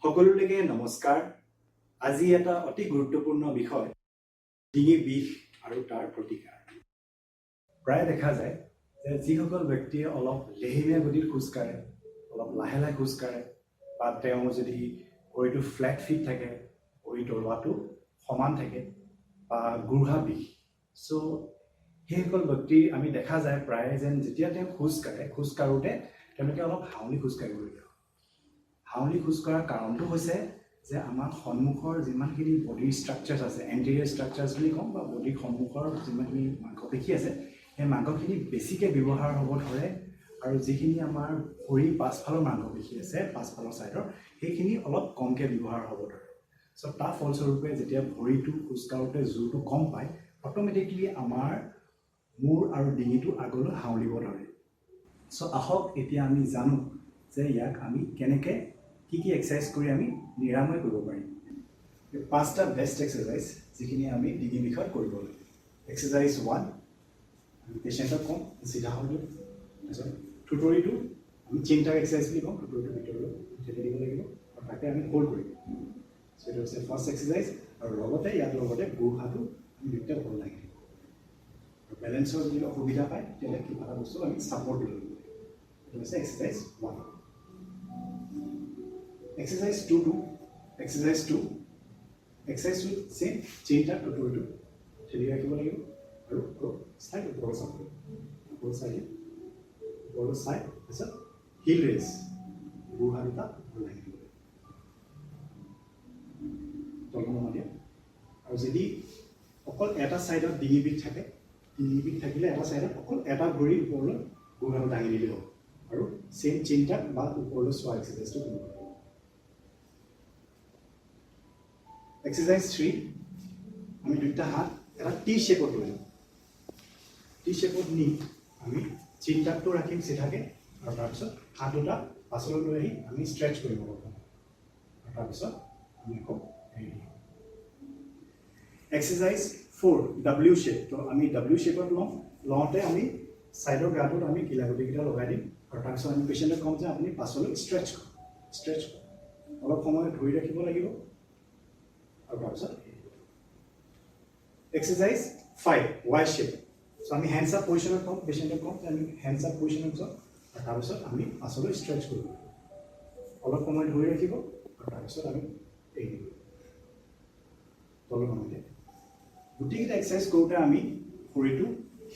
সকলোলৈকে নমস্কাৰ। আজি এটা অতি গুৰুত্বপূৰ্ণ বিষয়, ডিঙি বিষ আৰু তাৰ প্ৰতিকাৰ। প্ৰায় দেখা যায় যে যিসকল ব্যক্তিয়ে অলপ লেহেমীয়া গতিত খোজ কাঢ়ে, অলপ লাহে লাহে খোজ কাঢ়ে, বা তেওঁ যদি ভৰিটো ফ্লেট ফিট থাকে, ভৰি তলুৱাটো সমান থাকে, বা গুৰহা বিষ, সেইসকল ব্যক্তি আমি দেখা যায় প্ৰায় যেন যেতিয়া তেওঁ খোজ কাঢ়োতে তেওঁলোকে অলপ হাউলি খোজ কাঢ়িবলগীয়া হয়। হাউলি খোজ কঢ়াৰ কাৰণটো হৈছে যে আমাৰ সন্মুখৰ যিমানখিনি বডিৰ ষ্ট্ৰাকচাৰ্ছ আছে, এণ্টেৰিয়ৰ ষ্ট্ৰাকচাৰ্ছ বুলি কওঁ, বা বডিৰ সন্মুখৰ যিমানখিনি মাংসপেশী আছে, সেই মাংসখিনি বেছিকৈ ব্যৱহাৰ হ'ব ধৰে, আৰু যিখিনি আমাৰ ভৰিৰ পাছফালৰ মাংসপেশী আছে, পাছফালৰ ছাইডৰ, সেইখিনি অলপ কমকৈ ব্যৱহাৰ হ'ব ধৰে। তাৰ ফলস্বৰূপে যেতিয়া ভৰিটো খোজ কাঢ়োতে জোৰটো কম পায়, অট'মেটিকলি আমাৰ মূৰ আৰু ডিঙিটো আগলৈ হাউলিব ধৰে। আহক এতিয়া আমি জানো যে ইয়াক আমি কেনেকৈ কি এক্সাৰচাইজ কৰি আমি নিৰাময় কৰিব পাৰিম। 5টা বেষ্ট এক্সাৰচাইজ যিখিনি আমি ডিঙি বিষত কৰিব লাগে। এক্সাৰচাইজ 1, আমি পেচেণ্টক কওঁ চিধা হৈ দিওঁ, তাৰপিছত থুতৰিটো আমি চিন্তাৰ এক্সাৰচাইজ বুলি কওঁ, থুতৰিটো ভিতৰলৈ ঠেলি দিব লাগিব আৰু তাকে আমি হোল্ড কৰিম। এইটো হৈছে ফাৰ্ষ্ট এক্সাৰচাইজ, আৰু ইয়াৰ লগতে গুৰহাটো আমি দুয়োটা হোল্ড লাগি থাকিব। আৰু বেলেঞ্চৰ যদি অসুবিধা পায় তেতিয়াহ'লে কিবা এটা বস্তু আমি ছাপৰ্ট দিব লাগিব। এইটো হৈছে এক্সাৰচাইজ 1। এক্সাৰচাইজ 2, এক্সাৰচাইজটো চেম, চেইনটা টুটুৰিটো ঠেলি ৰাখিব লাগিব আৰু চাইড ওপৰৰ চাব লাগিব, ওপৰৰ চাইড, তাৰপিছত হিল ৰেজ, বুঢ়া দুটা ভাল লাগি দিব লাগিব, তলমুৱা দিয়া। আৰু যদি অকল এটা ছাইডত ডিঙি বিষ থাকে, ডিঙি বিষ থাকিলে এটা ছাইডত অকল এটা ভৰি ওপৰলৈ বুঢ়াটো দাঙি দিলেই হ'ব, আৰু চেম চেইনটা বা ওপৰলৈ চোৱা এক্সাৰচাইজটো কৰিব লাগিব। এক্সাৰচাইজ 3, আমি দুটা হাত এটা টি শ্বেপত লৈ যাম। টি শ্বেপত নি আমি চিন্তাটো ৰাখিম চিধাকৈ, আৰু তাৰপিছত হাত দুটা পাছলৈ লৈ আহি আমি ষ্ট্ৰেচ কৰিব লাগিব, আৰু তাৰপিছত আমি আকৌ এৰি দিম। Exercise 4, W shape. আমি ডাব্লিউ শ্বেপত লওঁতে আমি ছাইডৰ গাটোত আমি কিলাগুটিকেইটা লগাই দিম, আৰু তাৰপিছত আমি পেচেণ্টক ক'ম যে আপুনি পাছলৈ ষ্ট্ৰেচ কৰক, অলপ সময় ধৰি ৰাখিব লাগিব, আৰু তাৰপিছত এক্সাৰচাইজ 5, ৱাই শ্বেপ। আমি হেণ্ডছ আপ পজিশ্যনত কওঁ, পেচেণ্টক কওঁ যে আমি হেণ্ডছ আপ পজিশ্যনত যাওঁ, আৰু তাৰপিছত আমি পাছলৈ ষ্ট্ৰেচ কৰিব লাগিব, অলপ সময় ধৰি ৰাখিব, আৰু তাৰপিছত আমি এৰি দিব তলৰ সময়তে। গোটেইকেইটা এক্সাৰচাইজ কৰোঁতে আমি ভৰিটো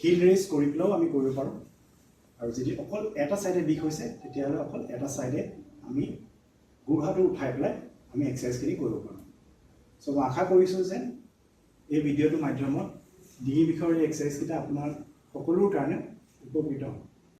হিল ৰেজ কৰি পেলাইও আমি কৰিব পাৰোঁ, আৰু যদি অকল এটা ছাইডে বিষ হৈছে তেতিয়াহ'লে অকল এটা ছাইডে আমি গুৰহাটো উঠাই পেলাই আমি এক্সাৰচাইজখিনি কৰিব পাৰোঁ। মই আশা কৰিছোঁ যে এই ভিডিঅ'টোৰ মাধ্যমত ডিঙি বিষৰ এই এক্সাৰচাইজকেইটা আপোনাৰ সকলোৰ কাৰণে উপকৃত হ'ব।